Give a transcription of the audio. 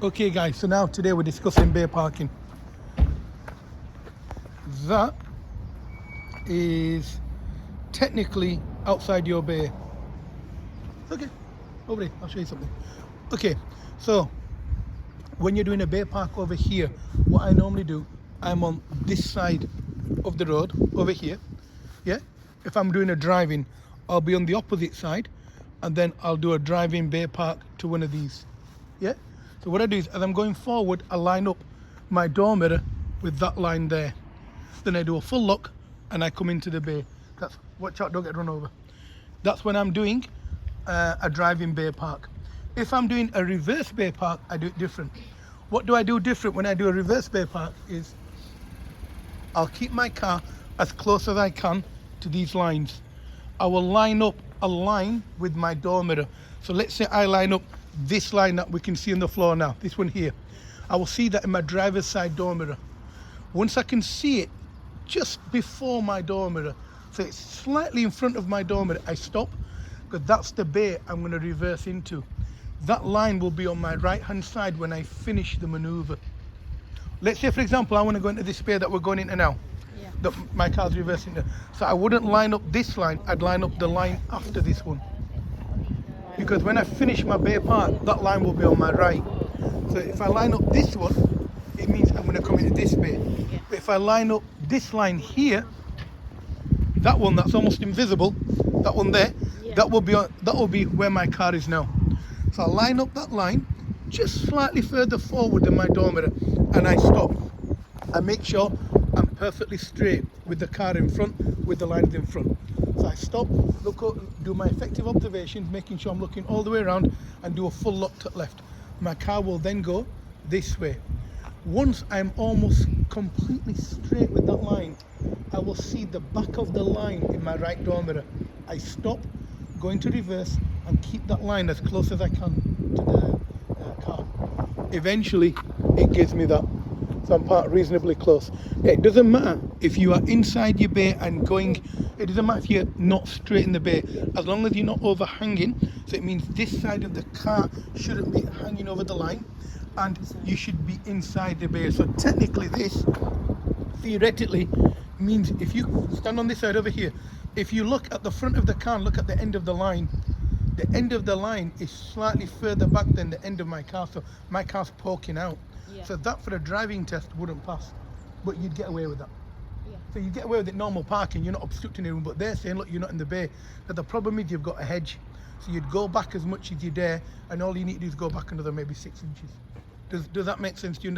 Okay guys, so now today we're discussing bay parking. That is technically outside your bay. Okay, over here, I'll show you something. Okay, so when you're doing a bay park over here, what I normally do, I'm on this side of the road over here. Yeah, if I'm doing a driving, I'll be on the opposite side, and then I'll do a driving bay park to one of these. Yeah, so what I do is, as I'm going forward, I line up my door mirror with that line there. Then I do a full lock and I come into the bay. That's, watch out, don't get run over. That's when I'm doing a driving bay park. If I'm doing a reverse bay park, I do it different. What do I do different when I do a reverse bay park is I'll keep my car as close as I can to these lines. I will line up a line with my door mirror. So let's say I line up this line that we can see on the floor now, this one here. I will see that in my driver's side door mirror. Once I can see it just before my door mirror, so it's slightly in front of my door mirror, I stop, because that's the bay I'm going to reverse into. That line will be on my right hand side when I finish the maneuver. Let's say, for example, I want to go into this bay that we're going into now, that my car's reversing to. So I wouldn't line up this line, I'd line up the line after this one. Because when I finish my bay park, that line will be on my right. So if I line up this one, it means I'm going to come into this bay. But if I line up this line here, that one that's almost invisible, that one there, that will be where my car is now. So I line up that line just slightly further forward than my door mirror, and I stop. I make sure I'm perfectly straight with the car in front, with the lines in front. So I stop, look up, do my effective observations, making sure I'm looking all the way around, and do a full lock to left. My car will then go this way. Once I'm almost completely straight with that line, I will see the back of the line in my right door mirror. I stop, go into reverse, and keep that line as close as I can to the car. Eventually, it gives me that. So I'm parked reasonably close. It doesn't matter if you are inside your bay and going, it doesn't matter if you're not straight in the bay, as long as you're not overhanging. So it means this side of the car shouldn't be hanging over the line, and you should be inside the bay. So technically this, theoretically, means if you stand on this side over here, if you look at the front of the car and look at the end of the line is slightly further back than the end of my car, so my car's poking out. So that for a driving test wouldn't pass, but you'd get away with that. So you get away with it normal parking, you're not obstructing anyone, but they're saying, look, you're not in the bay. But the problem is you've got a hedge, so you'd go back as much as you dare, and all you need to do is go back another maybe 6 inches. Does that make sense to you?